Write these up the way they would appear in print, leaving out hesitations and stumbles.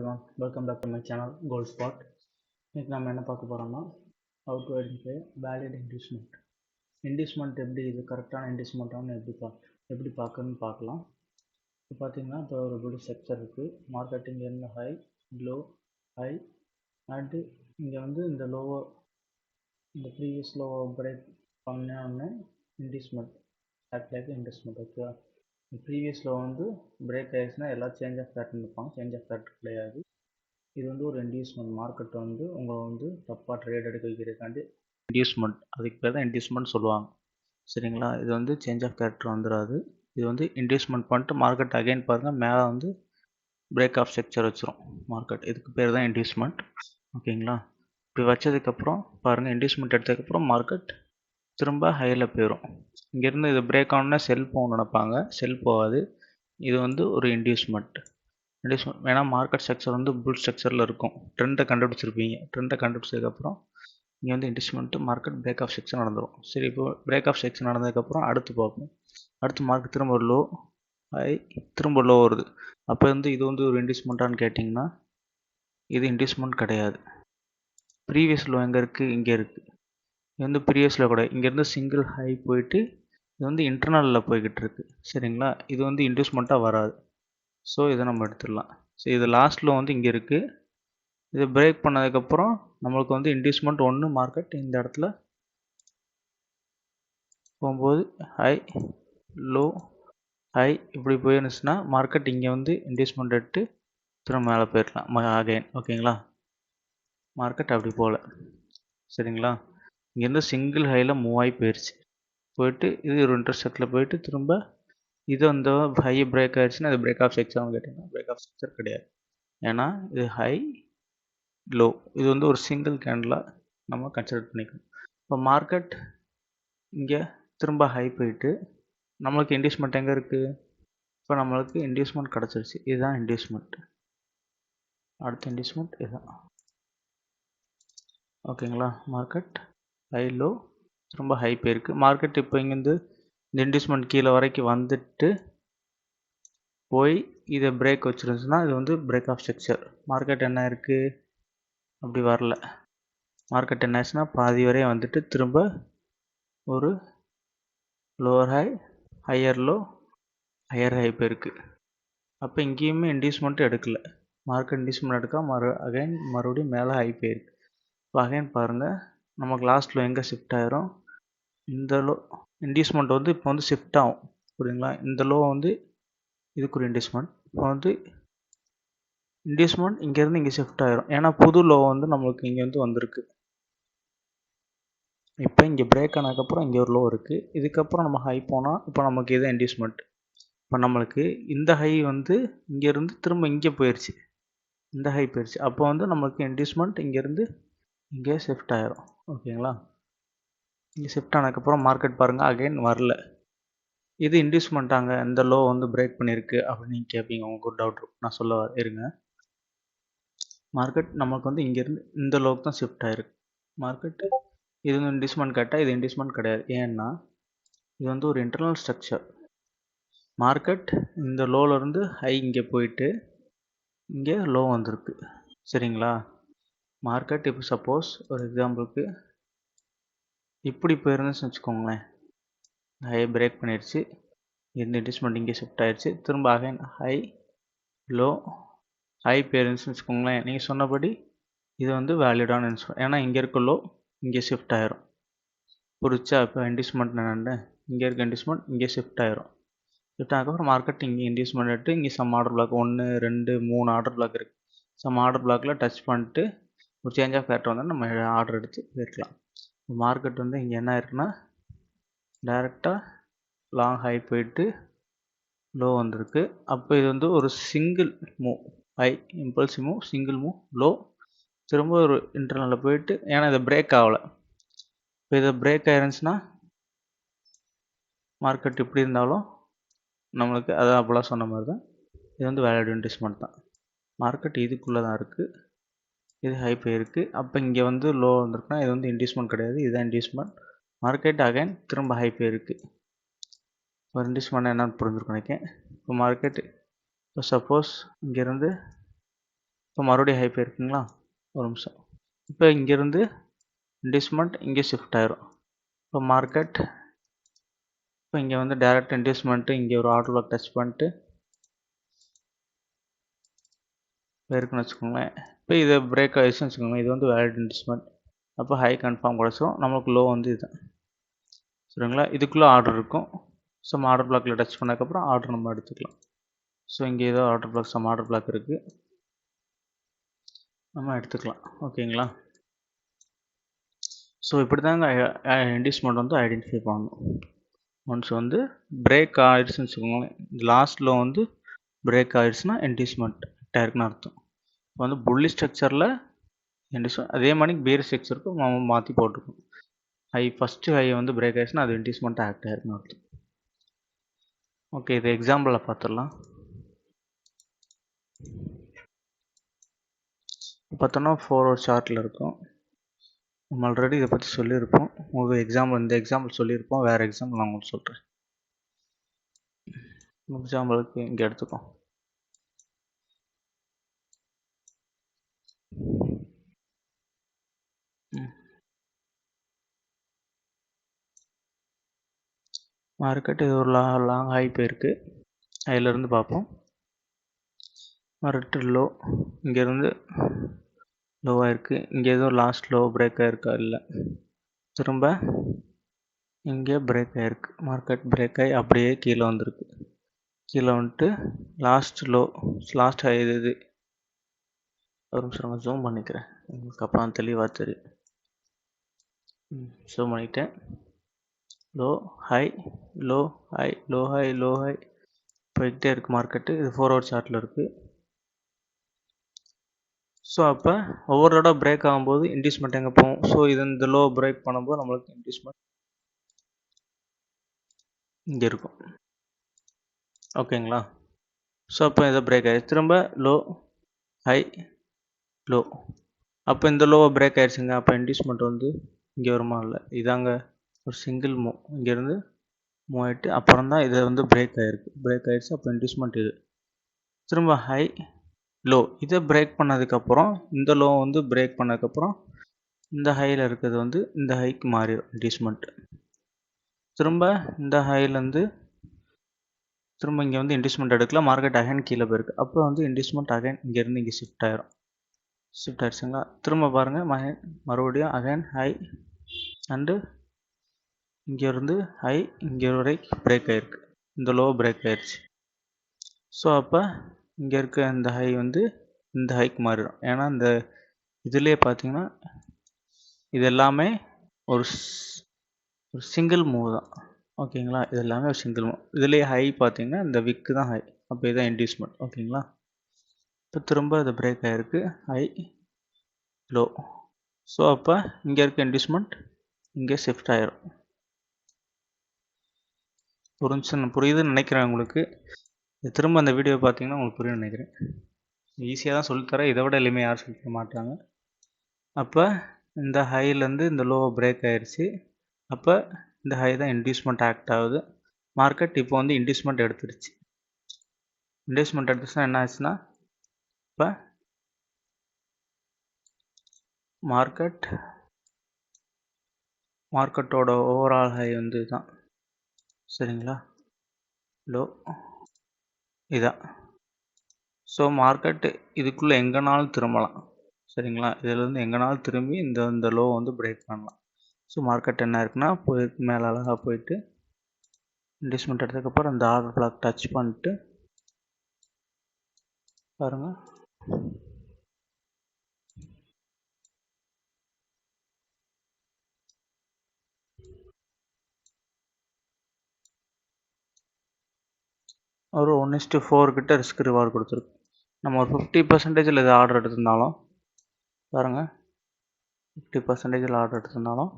everyone, welcome back to my channel Gold Spot. இன்னைக்கு நம்ம என்ன பார்க்க போறோம்னா how to identify valid inducement. Inducement எப்படி இது கரெக்டான inducementனு எப்படி பார்க்கணும்னு பார்க்கலாம். இப்போ பார்த்தீங்கன்னா இப்போ ஒரு புல் ஸ்ட்ரக்சர் இருக்கு. மார்க்கெட்டிங் என்ன ஹை, லோ, ஹை அண்ட் இங்கே வந்து இந்த லோவை இந்த ப்ரீவியஸ் லோவை பிரேக் பண்ணோடனே inducement ஆக்ட் லைக் inducement. ஓகேவா? ப்ரீவியஸ் லோ வந்து பிரேக் ஆயிடுச்சுன்னா எல்லாம் சேஞ்ச் ஆஃப் பேட்டர்ன் இருப்பாங்க. சேஞ்ச் ஆஃப் பேட்டர்ன் கிடையாது. இது வந்து ஒரு இன்டியூஸ்மெண்ட். மார்க்கெட் வந்து உங்களை வந்து தப்பாக ட்ரேட் எடுக்க வைக்கிறதுக்காண்டி இன்டியூஸ்மெண்ட், அதுக்கு பேர் தான் இன்டியூஸ்மெண்ட் சொல்லுவாங்க. சரிங்களா? இது வந்து சேஞ்ச் ஆஃப் கேரக்டர் வந்துடாது. இது வந்து இன்டியூஸ்மெண்ட் பண்ணிட்டு மார்க்கெட் அகைன் பாருங்கள் மேலே வந்து பிரேக் ஆஃப் ஸ்ட்ரக்சர் வச்சிரும் மார்க்கெட். இதுக்கு பேர் தான் இன்டியூஸ்மெண்ட். ஓகேங்களா? இப்படி வச்சதுக்கப்புறம் பாருங்கள், இன்டியூஸ்மெண்ட் எடுத்ததுக்கப்புறம் மார்க்கெட் திரும்ப ஹையில் போயிடும். இங்கேருந்து இது பிரேக் ஆனோன்னா செல் போகணும்னு நினைப்பாங்க, செல் போகாது. இது வந்து ஒரு இன்டியூஸ்மெண்ட். வேணா மார்க்கெட் ஸ்ட்ரக்சர் வந்து புல் ஸ்ட்ரக்சரில் இருக்கும். ட்ரெண்டை கண்டுபிடிச்சிருப்பீங்க. ட்ரெண்டை கண்டுபிடிச்சதுக்கப்புறம் இங்கே வந்து இன்டியூஸ்மெண்ட்டு மார்க்கெட் பிரேக் ஆஃப் ஸ்ட்ரக்சர் நடந்துடும். சரி, இப்போ பிரேக் ஆஃப் ஸ்ட்ரக்சர் நடந்ததுக்கப்புறம் அடுத்து பார்ப்போம். அடுத்து மார்க்கெட் திரும்ப ஒரு லோ, ஹை, திரும்ப லோ வருது. அப்போ வந்து இது வந்து ஒரு இன்டியூஸ்மெண்ட்டான்னு கேட்டிங்கன்னா இது இன்டியூஸ்மெண்ட் கிடையாது. ப்ரீவியஸ் லோ எங்கே இருக்குது? இங்கே இருக்குது. இது வந்து ப்ரீவியஸில் கூட இங்கேருந்து சிங்கிள் ஹை போயிட்டு இது வந்து இன்டர்னலில் போய்கிட்டு இருக்கு. சரிங்களா? இது வந்து இன்டியூஸ்மெண்ட்டாக வராது. ஸோ இதை நம்ம எடுத்துடலாம். ஸோ இது லாஸ்ட்டில் வந்து இங்கே இருக்குது. இது பிரேக் பண்ணதுக்கப்புறம் நம்மளுக்கு வந்து இன்டியூஸ்மெண்ட் ஒன்று மார்க்கெட் இந்த இடத்துல போகும்போது ஹை, லோ, ஹை இப்படி போயிருந்துச்சுன்னா மார்க்கெட் இங்கே வந்து இன்டியூஸ்மெண்ட் எடுத்து திரும்ப மேலே போயிடலாம் அகைன். ஓகேங்களா? மார்க்கெட் அப்படி போகல. சரிங்களா? இங்கேருந்து சிங்கிள் ஹையில் மூவ் ஆகி போயிட்டு இது ஒரு இன்டர்செக்டில் போயிட்டு திரும்ப இது அந்த ஹை பிரேக் ஆயிடுச்சுன்னா இது பிரேக் ஆஃப் ஸ்ட்ரக்சர்னு கேட்டிங்கன்னா பிரேக் ஆஃப் ஸ்ட்ரக்சர் கிடையாது. ஏன்னா இது ஹை, லோ, இது வந்து ஒரு சிங்கிள் கேண்டிலாக நம்ம கன்சிடர் பண்ணிக்கணும். இப்போ மார்க்கெட் இங்கே திரும்ப ஹை போயிட்டு நம்மளுக்கு இன்டியூஸ்மெண்ட் எங்கே இருக்குது? இப்போ நம்மளுக்கு இன்டியூஸ்மெண்ட் கிடச்சிருச்சு. இதுதான் இன்டியூஸ்மெண்ட். அடுத்த இன்டியூஸ்மெண்ட் இதுதான். ஓகேங்களா? மார்க்கெட் ஹை, லோ, திரும்ப ஹை போயிருக்கு. மார்க்கெட் இப்போ இங்கேருந்து இந்த இன்டியூஸ்மெண்ட் கீழே வரைக்கும் வந்துட்டு போய் இதை பிரேக் வச்சுருந்துச்சுன்னா இது வந்து பிரேக் ஆஃப் ஸ்ட்ரக்சர். மார்க்கெட் என்ன இருக்குது? அப்படி வரல. மார்க்கெட் என்ன ஆச்சுன்னா பாதி வரையும் வந்துட்டு திரும்ப ஒரு lower high, higher low, higher high போயிருக்கு. அப்போ இங்கேயுமே இன்டியூஸ்மெண்ட்டு எடுக்கலை. மார்க்கெட் இன்டியூஸ்மெண்ட் எடுக்க அகைன் மறுபடியும் மேலே ஹை போயிருக்கு. இப்போ அகைன் பாருங்கள், நமக்கு லாஸ்ட் லோ எங்கே ஷிஃப்ட் ஆயிரும்? இந்த லோ இன்டியூஸ்மெண்ட் வந்து இப்போ வந்து ஷிஃப்ட் ஆகும். புரியுதுங்களா? இந்த லோ வந்து இதுக்கு ஒரு இன்டியூஸ்மெண்ட். இப்போ வந்து இன்டியூஸ்மெண்ட் இங்கேருந்து இங்கே ஷிஃப்ட் ஆயிரும். ஏன்னா புது லோ வந்து நம்மளுக்கு இங்கே வந்து வந்திருக்கு. இப்போ இங்கே பிரேக் ஆனதுக்கப்புறம் இங்கே ஒரு லோ இருக்குது. இதுக்கப்புறம் நம்ம ஹை போனால் இப்போ நமக்கு இது இன்டியூஸ்மெண்ட். இப்போ நம்மளுக்கு இந்த ஹை வந்து இங்கேருந்து திரும்ப இங்கே போயிடுச்சு. இந்த ஹை போயிடுச்சு. அப்போ வந்து நம்மளுக்கு இன்டியூஸ்மெண்ட் இங்கேருந்து இங்கே ஷிஃப்ட் ஆயிரும். ஓகேங்களா? இங்கே ஷிஃப்ட் ஆனதுக்கப்புறம் மார்க்கெட் பாருங்கள் அகைன் வரல. இது இன்டியூஸ்மெண்ட்டாங்க, இந்த லோ வந்து பிரேக் பண்ணியிருக்கு அப்படின்னு நீங்கள் கேட்பீங்க. உங்களுக்கு ஒரு டவுட் இருக்கும். நான் சொல்ல இருங்க. மார்க்கெட் நமக்கு வந்து இங்கேருந்து இந்த லோவுக்கு தான் ஷிஃப்ட் ஆயிருக்கு. மார்க்கெட் இது வந்து இன்டியூஸ்மெண்ட் கேட்டால் இது இன்டியூஸ்மெண்ட் கிடையாது. ஏன்னா இது வந்து ஒரு இன்டர்னல் ஸ்ட்ரக்சர். மார்க்கெட் இந்த லோலேருந்து ஹை இங்கே போயிட்டு இங்கே லோ வந்திருக்கு. சரிங்களா? மார்க்கெட் இப்போ சப்போஸ் ஒரு எக்ஸாம்பிளுக்கு இப்படி போயிருந்துச்சுன்னு வச்சுக்கோங்களேன். ஹை பிரேக் பண்ணிடுச்சு. இந்த இன்டியூஸ்மெண்ட் இங்கே ஷிஃப்ட் ஆயிடுச்சு. திரும்ப அகைன் ஹை, லோ, ஹை போயிருந்துச்சுன்னு வச்சுக்கோங்களேன். நீங்கள் சொன்னபடி இது வந்து வேலிடான இன்ஸ்ட்ருமெண்ட். ஏன்னா இங்கே இருக்க லோ இங்கே ஷிஃப்ட் ஆயிரும். புரிச்சா? இப்போ இன்டியூஸ்மெண்ட் என்னென்னு இங்கே இருக்க இன்டியூஸ்மெண்ட் இங்கே ஷிஃப்ட் ஆயிரும். ஷிஃப்ட் ஆனதுக்கப்புறம் மார்க்கெட் இங்கே இன்டியூஸ்மெண்ட் எடுத்து இங்கே some order block 1, 2, 3 order block இருக்குது. சம் ஆர்டர் பிளாக்கில் டச் பண்ணிட்டு ஒரு சேஞ்ச் ஆஃப் கேரக்டர் வந்தால் நம்ம ஆர்டர் எடுத்து போயிருக்கலாம். மார்க்கெட் வந்து இங்கே என்ன இருக்குன்னா டைரெக்டாக லாங் ஹை போயிட்டு லோ வந்திருக்கு. அப்போ இது வந்து ஒரு single move, high impulsive move, single move, low, திரும்ப ஒரு இன்டர்னலில் போயிட்டு, ஏன்னா இதை பிரேக் ஆகலை. இப்போ இதை பிரேக் ஆயிருந்துச்சுன்னா மார்க்கெட் இப்படி இருந்தாலும் நம்மளுக்கு அதான் அப்போலாம் சொன்ன மாதிரி தான் இது வந்து வேலிட் இன்டியூஸ்மெண்ட் தான். மார்க்கெட் இதுக்குள்ளே தான் இருக்குது. இது ஹை போயிருக்கு. அப்போ இங்கே வந்து லோ வந்திருக்குன்னா இது வந்து இன்டியூஸ்மெண்ட் கிடையாது. இதுதான் இன்டியூஸ்மெண்ட். மார்க்கெட் அகைன் திரும்ப ஹை போயிருக்கு. ஒரு இன்டியூஸ்மெண்ட் என்னன்னு புரிஞ்சுருக்கும் நினைக்கிறேன். இப்போ மார்க்கெட் இப்போ சப்போஸ் இங்கேருந்து இப்போ மறுபடியும் ஹை போயிருக்குங்களா, ஒரு நிமிஷம். இப்போ இங்கேருந்து இன்டியூஸ்மெண்ட் இங்கே ஷிஃப்ட் ஆயிரும். இப்போ மார்க்கெட் இப்போ இங்கே வந்து டைரக்ட் இன்டியூஸ்மெண்ட்டு இங்கே ஒரு ஆர்டர் பிளாக் டச் பண்ணிட்டு இருக்குன்னு வச்சுக்கோங்களேன். இப்போ இதை பிரேக் ஆகிடுச்சுன்னு வச்சுக்கோங்களேன், இது வந்து வேலிட் இன்டியூஸ்மெண்ட். அப்போ ஹை கன்ஃபார்ம் கிடச்சிரும். நம்மளுக்கு லோ வந்து இது சரிங்களா. இதுக்குள்ளே ஆர்டர் இருக்கும். சம் ஆர்டர் பிளாக்கில் டச் பண்ணதுக்கப்புறம் ஆர்டர் நம்ம எடுத்துக்கலாம். ஸோ இங்கே ஏதோ order block some order block இருக்குது, நம்ம எடுத்துக்கலாம். ஓகேங்களா. ஸோ இப்படி தாங்க இன்டியூஸ்மெண்ட் வந்து ஐடென்டிஃபை பண்ணணும். ஒன்ஸ் வந்து பிரேக் ஆகிடுச்சுன்னு வச்சுக்கோங்களேன், லாஸ்ட்டில் வந்து பிரேக் ஆகிடுச்சுன்னா இன்டியூஸ்மெண்ட் இருக்குன்னு அர்த்தம். இப்போ வந்து புல்லி ஸ்ட்ரக்சரில் இன்டியூஸ்மெண்ட் அதே மாதிரி பேர் ஸ்ட்ரக்சருக்கும் நம்ம மாற்றி போட்டுக்கணும். ஃபஸ்ட்டு ஹை வந்து பிரேக் ஆகிடுச்சுன்னா அது இன்டியூஸ்மெண்ட் ஆக்ட் ஆயிருக்குன்னு அர்த்தம். ஓகே, இது எக்ஸாம்பிளில் பார்த்துடலாம். பார்த்தோன்னா 4 ஹவர் சார்ட்டில் இருக்கும். நம்ம ஆல்ரெடி இதை பற்றி சொல்லியிருப்போம். உங்களுக்கு எக்ஸாம்பிள் இந்த எக்ஸாம்பிள் சொல்லியிருப்போம், வேறு எக்ஸாம்பிள் நான் உங்களுக்கு சொல்கிறேன். எக்ஸாம்பிளுக்கு இங்கே எடுத்துக்கோம். மார்க்கெட் இது ஒரு லாங் ஹை போயிருக்கு. அதிலிருந்து பார்ப்போம். மார்க்கெட் லோ இங்கேருந்து லோவாக இருக்குது. இங்கே எதுவும் லாஸ்ட் லோ பிரேக் ஆகிருக்கா, இல்லை. திரும்ப இங்கே பிரேக் ஆகிருக்கு. மார்க்கெட் பிரேக் ஆகி அப்படியே கீழே வந்திருக்கு. கீழே வந்துட்டு லாஸ்ட் ஹை இது. ஒரு நிமிஷம் நான் ஜூம் பண்ணிக்கிறேன், உங்களுக்கு அப்போ தெளிவாக தெரியும். ஜூம் பண்ணிட்டேன். Low high low high low high low high போய்கிட்டே இருக்குது மார்க்கெட்டு. இது 4 ஹவர் சார்ட்டில் இருக்குது. ஸோ அப்போ ஒவ்வொரு தடவை பிரேக் ஆகும்போது இன்டியூஸ்மெண்ட் எங்கே போகும். ஸோ இது இந்த லோ பிரேக் பண்ணும்போது நம்மளுக்கு இன்டியூஸ்மெண்ட் இங்கே இருக்கும். ஓகேங்களா. ஸோ அப்போ இதை பிரேக் ஆகிடுச்சு. திரும்ப லோ ஹை லோ. அப்போ இந்த லோவை பிரேக் ஆகிடுச்சுங்க. அப்போ இன்டியூஸ்மெண்ட் வந்து இங்கே வருமா, இல்லை. இதாங்க ஒரு சிங்கிள் மூவ் இங்கேருந்து மூவ் ஆகிட்டு அப்புறம் தான் இதை வந்து பிரேக் ஆகிருக்கு. பிரேக் ஆகிடுச்சு. அப்போ இன்டியூஸ்மெண்ட் இது. திரும்ப ஹை லோ. இதை பிரேக் பண்ணதுக்கப்புறம் இந்த லோ வந்து பிரேக் பண்ணதுக்கப்புறம் இந்த ஹையில் இருக்கிறது வந்து இந்த ஹைக்கு மாறிடும் இன்டியூஸ்மெண்ட். திரும்ப இந்த ஹைலேருந்து திரும்ப இங்கே வந்து இன்டியூஸ்மெண்ட் எடுக்கலாம். மார்க்கெட் அகைன் கீழே போயிருக்கு. அப்போ வந்து இன்டியூஸ்மெண்ட் அகைன் இங்கேருந்து இங்கே ஷிஃப்ட் ஆயிரும். ஷிஃப்ட் ஆயிடுச்சுங்களா. திரும்ப பாருங்கள், மறுபடியும் அகைன் ஹை அண்டு இங்கேருந்து ஹை இங்கே வரைக்கும் பிரேக் ஆகிருக்கு. இந்த லோ பிரேக் ஆயிடுச்சு. ஸோ அப்போ இங்கே இருக்க இந்த ஹை வந்து இந்த ஹைக்கு மாறிடும். ஏன்னா இந்த இதுலேயே பார்த்தீங்கன்னா இது எல்லாமே ஒரு சிங்கிள் மூவ் தான். ஓகேங்களா. இது எல்லாமே ஒரு சிங்கிள் மூவ். இதுலேயே ஹை பார்த்தீங்கன்னா இந்த விக்கு தான் ஹை. அப்போ இதுதான் இன்டியூஸ்மெண்ட். ஓகேங்களா. இப்போ திரும்ப இது பிரேக் ஆகிருக்கு. High low. ஸோ அப்போ இங்கே இருக்க இன்டியூஸ்மெண்ட் இங்கே ஷிஃப்ட் ஆகிரும். புரியுதுன்னு நினைக்கிறேன் உங்களுக்கு. திரும்ப அந்த வீடியோ பார்த்தீங்கன்னா உங்களுக்கு புரியும்னு நினைக்கிறேன். ஈஸியாக தான் சொல்லித்தரேன், இதை விட எளிமையாக யாரும் சொல்லித்தர மாட்டாங்க. அப்போ இந்த ஹைலேருந்து இந்த லோ பிரேக் ஆகிடுச்சு. அப்போ இந்த ஹை தான் இன்டியூஸ்மெண்ட் ஆக்ட் ஆகுது. மார்க்கெட் இப்போ வந்து இன்டியூஸ்மெண்ட் எடுத்துருச்சு. இன்டியூஸ்மெண்ட் எடுத்துச்சுன்னா என்ன ஆச்சுன்னா, இப்போ மார்க்கெட்டோட ஓவரால் ஹை வந்து இதுதான். சரிங்களா. லோ இதான். ஸோ மார்க்கெட்டு இதுக்குள்ளே எங்கேனாலும் திரும்பலாம். சரிங்களா. இதிலேருந்து எங்கேனாலும் திரும்பி இந்த லோ வந்து பிரேக் பண்ணலாம். ஸோ மார்க்கெட் என்ன இருக்குன்னா மேலே அழகாக போயிட்டு இன்டியூஸ்மெண்ட் எடுத்ததுக்கப்புறம் இந்த ஆர்டர் பிளாக் டச் பண்ணிட்டு பாருங்கள், ஒரு 1:4 கிட்ட ரிஸ்க் ரிவார்டு கொடுத்துருக்கு. நம்ம ஒரு 50% இது ஆர்டர் எடுத்திருந்தாலும் பாருங்கள், 50% ஆர்டர் எடுத்திருந்தாலும்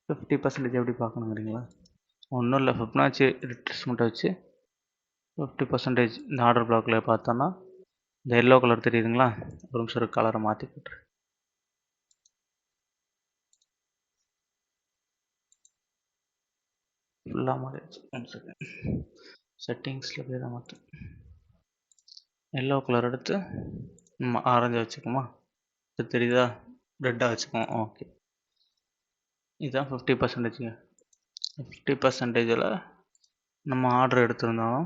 50% எப்படி பார்க்கணுங்கிறீங்களா. ஒன்றும் இல்லை, ஃபிப்னாச்சி ரிட்ரேஸ்மெண்ட்டை வச்சு 50% இந்த ஆர்டர் பிளாக்கில் பார்த்தோன்னா இந்த எல்லோ கலர் தெரியுதுங்களா. ஒரு நிமிஷம் கலரை மாற்றி போட்டுரு. ஃபுல்லாக மாறிடுச்சு. 1 செகண்ட். செட்டிங்ஸில் போய் தான் மாற்று. எல்லோ கலர் எடுத்து நம்ம ஆரஞ்சு வச்சுக்கோமா, இது தெரியுதா, ரெட்டாக வச்சுக்கோம். ஓகே, இதுதான் 50%. 50%ல் நம்ம ஆர்டர் எடுத்திருந்தோம்.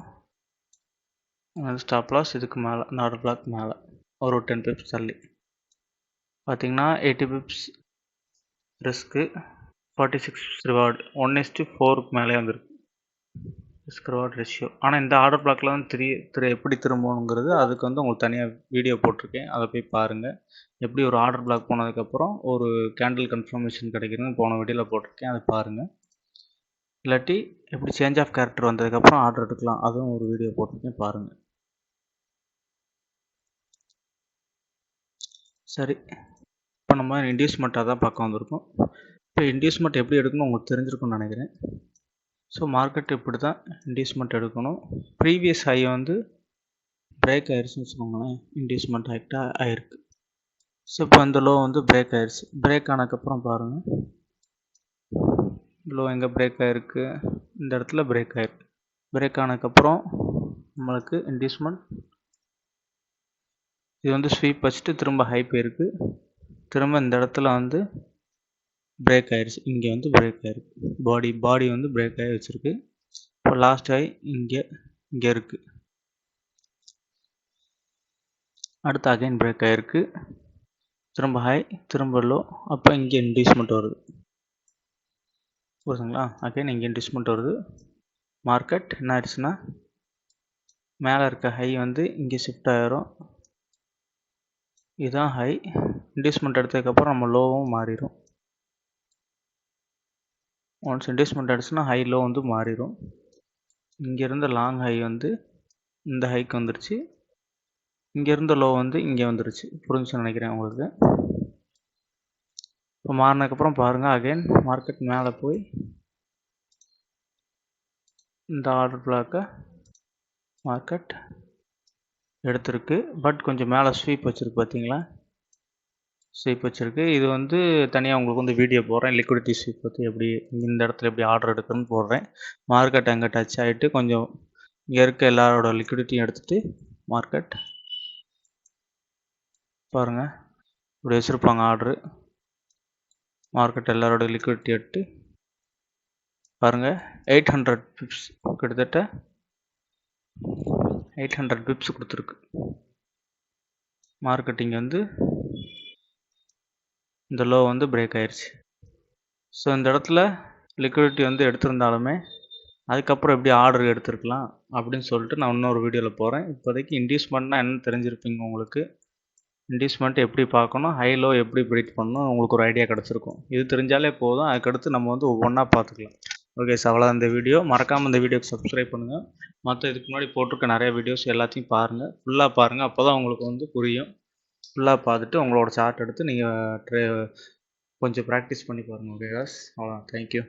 ஸ்டாப் லாஸ் இதுக்கு மேலே, இந்த ஆர்டர் பிளாக் மேலே ஒரு 10 பிப்ஸ் தள்ளி பார்த்தீங்கன்னா 80 பிப்ஸ் ரிஸ்க்கு, 46 ரிவார்டு, 1:4 மேலே வந்துருக்கு ரிஸ்க் ரிவார்ட் ரேஷியோ. ஆனால் இந்த ஆர்டர் பிளாக்ல வந்து எப்படி திரும்பணுங்கிறது அதுக்கு வந்து உங்களுக்கு தனியாக வீடியோ போட்டிருக்கேன், அதை போய் பாருங்கள். எப்படி ஒரு ஆர்டர் பிளாக் போனதுக்கப்புறம் ஒரு கேண்டில் கன்ஃபர்மேஷன் கிடைக்குதுன்னு போன வீடியோவில் போட்டிருக்கேன், அதை பாருங்கள். இல்லாட்டி எப்படி சேஞ்ச் ஆஃப் கேரக்டர் வந்ததுக்கப்புறம் ஆர்டர் எடுக்கலாம், அதுவும் ஒரு வீடியோ போட்டிருக்கேன், பாருங்கள். சரி, இப்போ நம்ம இன்டியூஸ்மெண்ட்டாக தான் பார்க்க வந்திருக்கோம். இப்போ இன்டியூஸ்மெண்ட் எப்படி எடுக்கணும் உங்களுக்கு தெரிஞ்சிருக்கும்னு நினைக்கிறேன். ஸோ மார்க்கெட் இப்படி தான் இன்டியூஸ்மெண்ட் எடுக்கணும். ப்ரீவியஸ் ஹை வந்து பிரேக் ஆயிடுச்சுன்னு வச்சுக்கோங்களேன், இன்டியூஸ்மெண்ட் ஆகிருக்கு. ஸோ இப்போ இந்த லோ வந்து பிரேக் ஆயிடுச்சு. பிரேக் ஆனதுக்கப்புறம் பாருங்கள், லோ எங்கே பிரேக் ஆகிருக்கு, இந்த இடத்துல பிரேக் ஆகிருக்கு. பிரேக் ஆனதுக்கப்புறம் நம்மளுக்கு இன்டியூஸ்மெண்ட் இது வந்து ஸ்வீப் வச்சுட்டு திரும்ப ஹை போயிருக்கு. திரும்ப இந்த இடத்துல வந்து பிரேக் ஆயிடுச்சு. இங்கே வந்து பிரேக் ஆயிருக்கு, பாடி வந்து பிரேக் ஆகி வச்சுருக்கு. இப்போ லாஸ்ட் ஹை இங்கே இருக்குது. அடுத்து அகைன் பிரேக் ஆகிருக்கு, திரும்ப ஹை, திரும்ப லோ. அப்போ இங்கே இன்டியூஸ்மெண்ட் வருது, புரியுதுங்களா? அகைன் இங்கே இன்டியூஸ்மெண்ட் வருது. மார்க்கெட் என்ன ஆயிடுச்சுன்னா மேலே இருக்க ஹை வந்து இங்கே ஷிஃப்ட் ஆகிரும். இதுதான் ஹை. இன்டியூஸ்மெண்ட் எடுத்ததுக்கப்புறம் நம்ம லோவும் மாறிடும். ஒன்ஸ் இன்டியூஸ்மெண்ட் அடிச்சுன்னா ஹை லோ வந்து மாறிடும். இங்கே இருந்த லாங் ஹை வந்து இந்த ஹைக்கு வந்துருச்சு, இங்கே இருந்த லோ வந்து இங்கே வந்துருச்சு. புரிஞ்சுன்னு நினைக்கிறேன் உங்களுக்கு. இப்போ மாறினதுக்கப்புறம் பாருங்கள், அகைன் மார்க்கெட் மேலே போய் இந்த ஆர்டர் பிளாக்கை மார்க்கெட் எடுத்திருக்கு. பட் கொஞ்சம் மேலே ஸ்வீப் வச்சுருக்கு, பார்த்தீங்களா? ஸ்வீப் வச்சுருக்கு. இது வந்து தனியாக உங்களுக்கு வந்து வீடியோ போடுறேன், லிக்விடிட்டி ஸ்வீப் பற்றி எப்படி இந்த இடத்துல எப்படி ஆர்டர் எடுக்குன்னு போடுறேன். மார்க்கெட் அங்கே டச் ஆகிட்டு கொஞ்சம் இங்கே இருக்க எல்லாரோட லிக்விடிட்டியும் எடுத்துகிட்டு மார்க்கெட் பாருங்கள் இப்படி வச்சுருப்பாங்க ஆர்டரு. மார்க்கெட் எல்லாரோட லிக்விடிட்டி எடுத்து பாருங்கள் 800 பிப்ஸ், கிட்டத்தட்ட 800 பிப்ஸ் கொடுத்துருக்கு. மார்க்கெட்டிங் வந்து இந்த லோ வந்து பிரேக் ஆயிடுச்சு. ஸோ இந்த இடத்துல லிக்விடிட்டி வந்து எடுத்திருந்தாலுமே அதுக்கப்புறம் எப்படி ஆர்டர் எடுத்துருக்கலாம் அப்படின்னு சொல்லிட்டு நான் இன்னொரு வீடியோவில் போகிறேன். இப்போதைக்கு இன்டியூஸ்மெண்ட்னா என்னன்னு தெரிஞ்சிருப்பீங்க உங்களுக்கு. இன்டியூஸ்மெண்ட் எப்படி பார்க்கணும், ஹை லோ எப்படி ப்ரீட் பண்ணணும் உங்களுக்கு ஒரு ஐடியா கிடச்சிருக்கும். இது தெரிஞ்சாலே போதும், அதுக்கடுத்து நம்ம வந்து ஒவ்வொன்றா பார்த்துக்கலாம். ஓகே சார், அவ்வளோதான் இந்த வீடியோ. மறக்காமல் இந்த வீடியோக்கு சப்ஸ்கிரைப் பண்ணுங்கள். மற்ற இதுக்கு முன்னாடி போட்டிருக்க நிறைய வீடியோஸ் எல்லாத்தையும் பாருங்கள், ஃபுல்லாக பாருங்கள். அப்போ தான் உங்களுக்கு வந்து புரியும். ஃபுல்லாக பார்த்துட்டு உங்களோட சார்ட் எடுத்து நீங்கள் கொஞ்சம் ப்ராக்டிஸ் பண்ணி பாருங்கள். ஓகே காஸ், அவ்வளோதான். தேங்க்யூ.